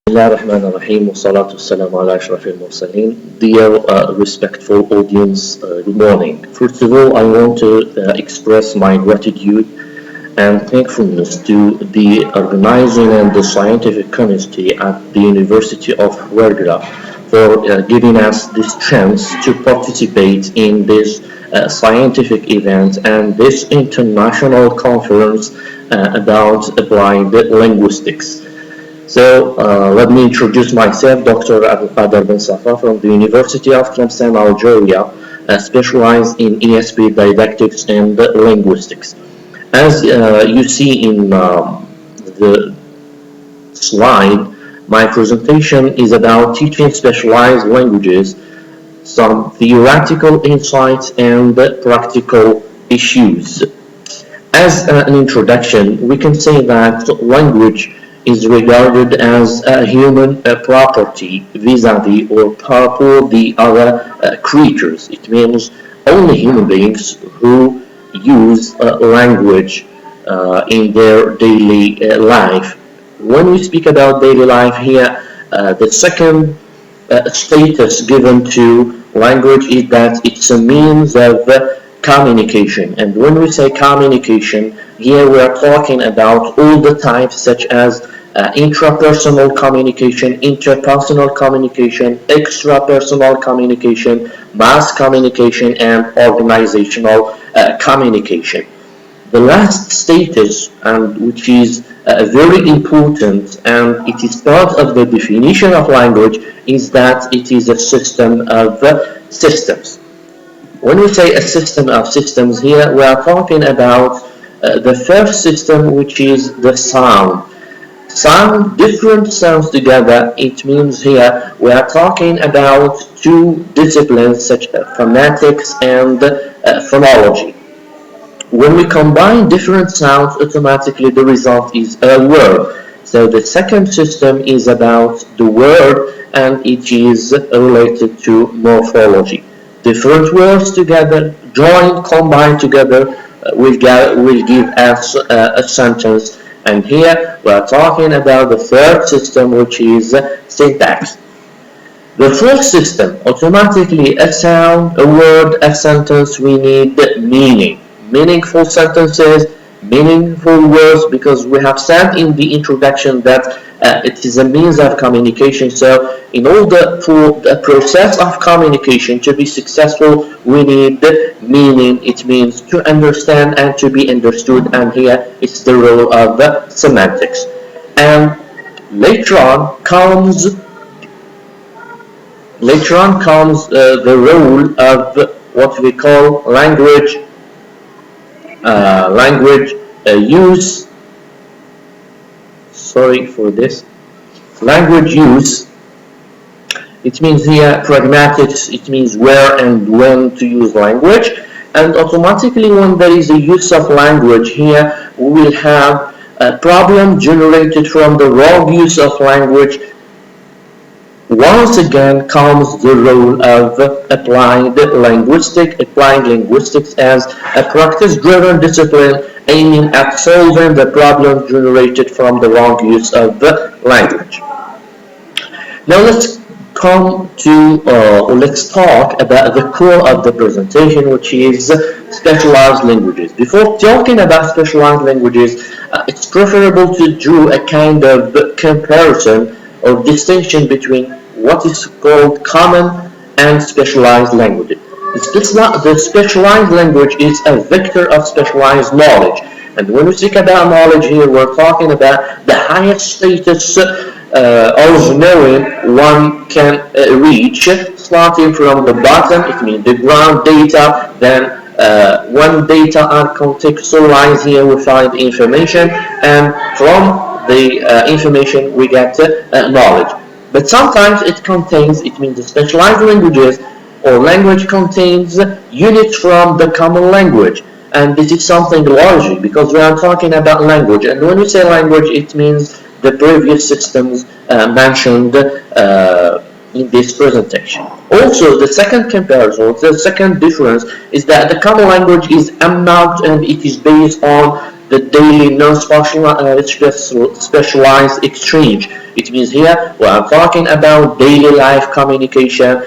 Bismillahirrahmanirrahim. Wassalatu wassalamu ala ashrafil mursaleen. Dear respectful audience, good morning. First of all, I want to express my gratitude and thankfulness to the organizing and the scientific community at the University of Ourgla for giving us this chance to participate in this scientific event and this international conference about applied linguistics. So let me introduce myself, Dr. Abdelkader Bensafa from the University of Tlemcen, Algeria, specialized in ESP didactics and linguistics. As you see in the slide, my presentation is about teaching specialized languages, some theoretical insights and practical issues. As an introduction, we can say that language is regarded as a human property vis-a-vis or par the other creatures. It means only human beings who use language in their daily life. When we speak about daily life here, the second status given to language is that it's a means of communication. And when we say communication, here we are talking about all the types such as intrapersonal communication, interpersonal communication, extrapersonal communication, mass communication, and organizational communication. The last status, and which is very important, and it is part of the definition of language, is that it is a system of systems. When we say a system of systems here, we are talking about the first system, which is the sound. Sound, different sounds together, it means here we are talking about two disciplines such as phonetics and phonology. When we combine different sounds, automatically the result is a word. So the second system is about the word, and it is related to morphology. Different words together, joined, combined together, will give us a sentence. And here we are talking about the third system, which is syntax. The fourth system, automatically a sound, a word, a sentence, we need meaning. Meaningful sentences, meaningful words, because we have said in the introduction that it is a means of communication. So in order for the process of communication to be successful, we need meaning. It means to understand and to be understood, and here it's the role of semantics. And later on comes the role of what we call language use. Sorry for this. Language use. It means here pragmatics. It means where and when to use language. And automatically, when there is a use of language here, we will have a problem generated from the wrong use of language. Once again comes the role of applying linguistics as a practice-driven discipline aiming at solving the problem generated from the wrong use of language. Now let's talk about the core of the presentation, which is specialized languages. Before talking about specialized languages, it's preferable to do a kind of comparison or distinction between what is called common and specialized languages. The specialized language is a vector of specialized knowledge. And when we speak about knowledge here, we're talking about the highest status of knowing one can reach, starting from the bottom, it means the ground data, then when data are contextualized, here we find information, and from the information we get knowledge. But sometimes it means the specialized languages or language contains units from the common language. And this is something larger because we are talking about language. And when we say language, it means the previous systems mentioned in this presentation. Also, the second difference is that the common language is unmarked and it is based on the daily non-specialized exchange. It means here we are talking about daily life communication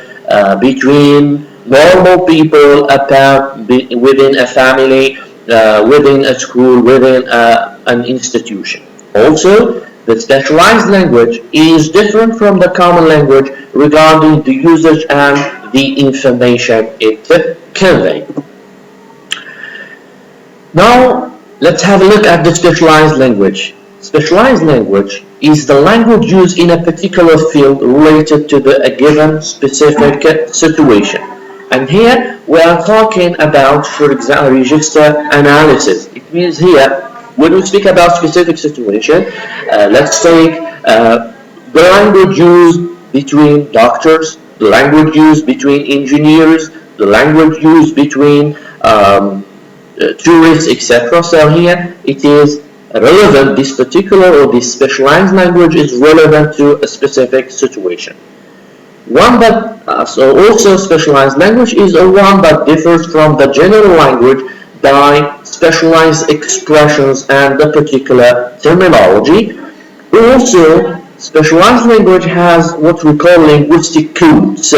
between normal people within a family, within a school, within an institution. Also, the specialized language is different from the common language regarding the usage and the information it conveys. Now, let's have a look at the specialized language. Specialized language is the language used in a particular field related to a given specific situation. And here we are talking about, for example, register analysis. It means here, when we speak about specific situation, let's take the language used between doctors, the language used between engineers, the language used between tourists, etc. So here it is relevant, this particular or this specialized language is relevant to a specific situation. So also specialized language is a one that differs from the general language by specialized expressions and the particular terminology. Also, specialized language has what we call linguistic codes.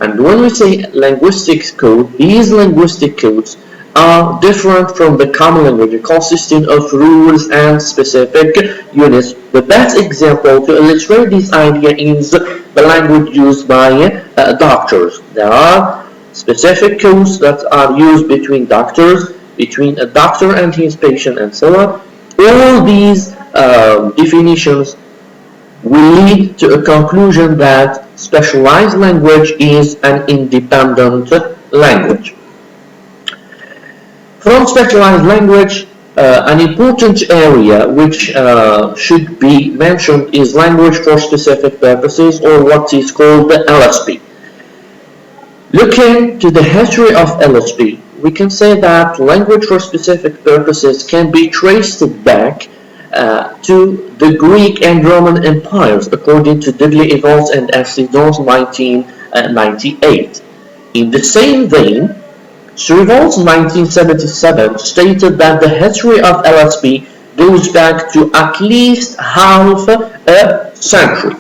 And when we say linguistic code, these linguistic codes are different from the common language, consisting of rules and specific units. The best example to illustrate this idea is the language used by doctors. There are specific codes that are used between doctors, between a doctor and his patient, and so on. All these definitions will lead to a conclusion that specialized language is an independent language. From specialized language, an important area which should be mentioned is language for specific purposes, or what is called the LSP. Looking to the history of LSP, we can say that language for specific purposes can be traced back to the Greek and Roman empires, according to Dudley-Evans and Assidon's 1998. In the same vein, Survival's 1977 stated that the history of LSP goes back to at least half a century.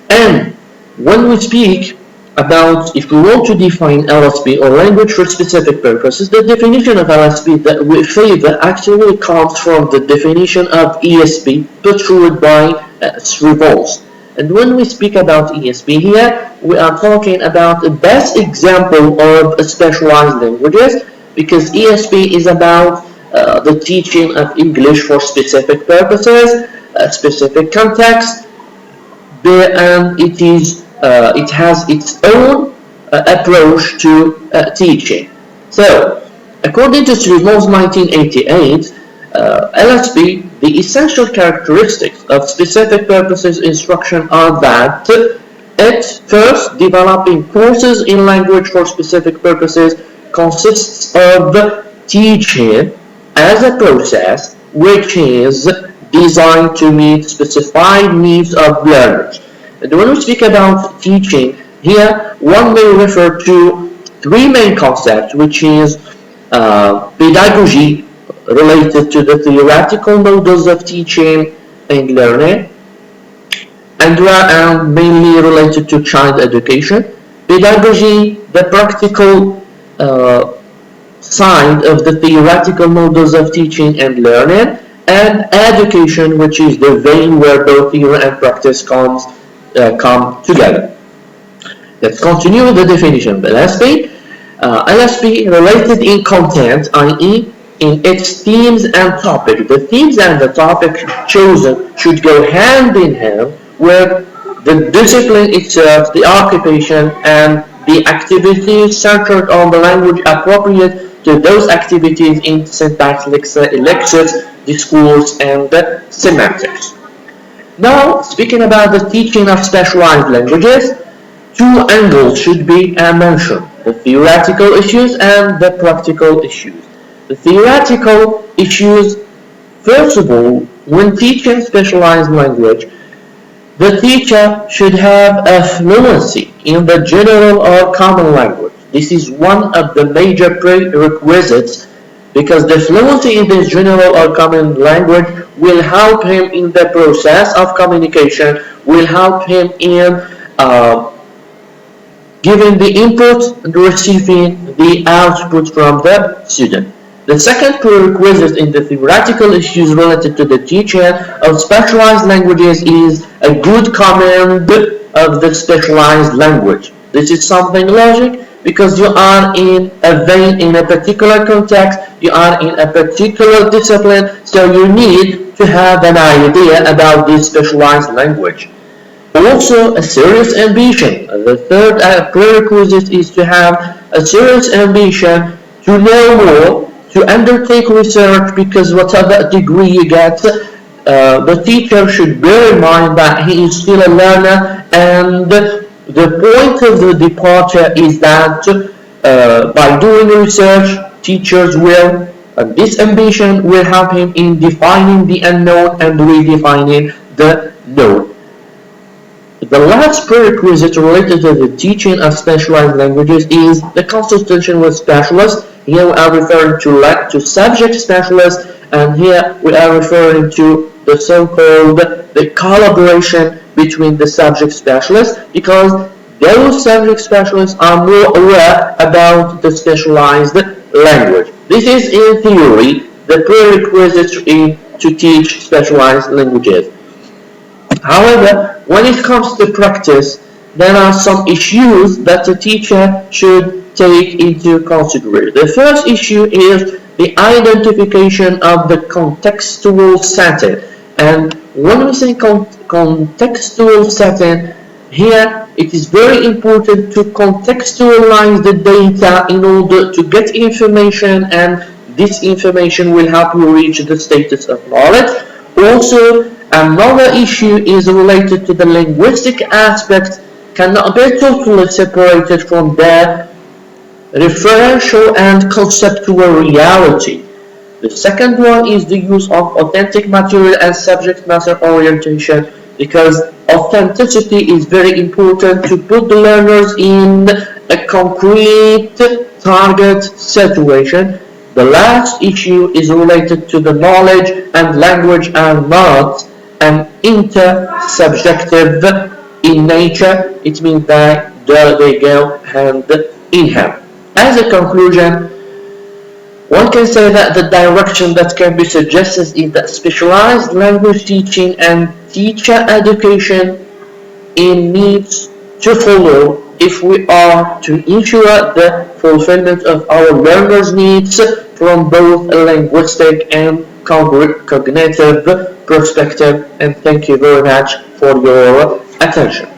And when we speak about, if we want to define LSP or language for specific purposes, the definition of LSP that we favor actually comes from the definition of ESP put forward by Survival's. And when we speak about ESP here, we are talking about the best example of specialized languages, because ESP is about the teaching of English for specific purposes, specific context, and it has its own approach to teaching. So, according to Survival's 1988, LSP, the essential characteristics of specific purposes instruction are that it, first, developing courses in language for specific purposes consists of teaching as a process which is designed to meet specified needs of learners. And when we speak about teaching, here one may refer to three main concepts, which is pedagogy, related to the theoretical models of teaching and learning, and mainly related to child education. Pedagogy, the practical side of the theoretical models of teaching and learning, and education, which is the vein where both theory and practice come together. Let's continue with the definition of LSP. LSP related in content, i.e. in its themes and topic. The themes and the topic chosen should go hand in hand with the discipline itself, the occupation, and the activities centered on the language appropriate to those activities in syntax, lexis, discourse, and semantics. Now, speaking about the teaching of specialized languages, two angles should be mentioned: the theoretical issues and the practical issues. The theoretical issues, first of all, when teaching specialized language, the teacher should have a fluency in the general or common language. This is one of the major prerequisites because the fluency in this general or common language will help him in the process of communication, will help him in giving the input and receiving the output from the student. The second prerequisite in the theoretical issues related to the teaching of specialized languages is a good command of the specialized language. This is something logic because you are in a vein, in a particular context, you are in a particular discipline, so you need to have an idea about this specialized language. Also, a serious ambition. The third prerequisite is to have a serious ambition to know more, to undertake research, because whatever degree you get, the teacher should bear in mind that he is still a learner, and the point of the departure is that by doing research, teachers will, this ambition will help him in defining the unknown and redefining the known. The last prerequisite related to the teaching of specialized languages is the consultation with specialists. Here we are referring to subject specialists, and here we are referring to the so-called the collaboration between the subject specialists, because those subject specialists are more aware about the specialized language. This is in theory the prerequisite to teach specialized languages. However, when it comes to practice, there are some issues that the teacher should take into consideration. The first issue is the identification of the contextual setting. And when we say contextual setting, here it is very important to contextualize the data in order to get information, and this information will help you reach the status of knowledge. Also, another issue is related to the linguistic aspect, cannot be totally separated from the referential and conceptual reality. The second one is the use of authentic material and subject matter orientation, because authenticity is very important to put the learners in a concrete target situation. The last issue is related to the knowledge and language are not an intersubjective in nature. It means that they go hand in hand. As a conclusion, one can say that the direction that can be suggested is that specialized language teaching and teacher education needs to follow if we are to ensure the fulfillment of our learners' needs from both a linguistic and cognitive perspective. And thank you very much for your attention.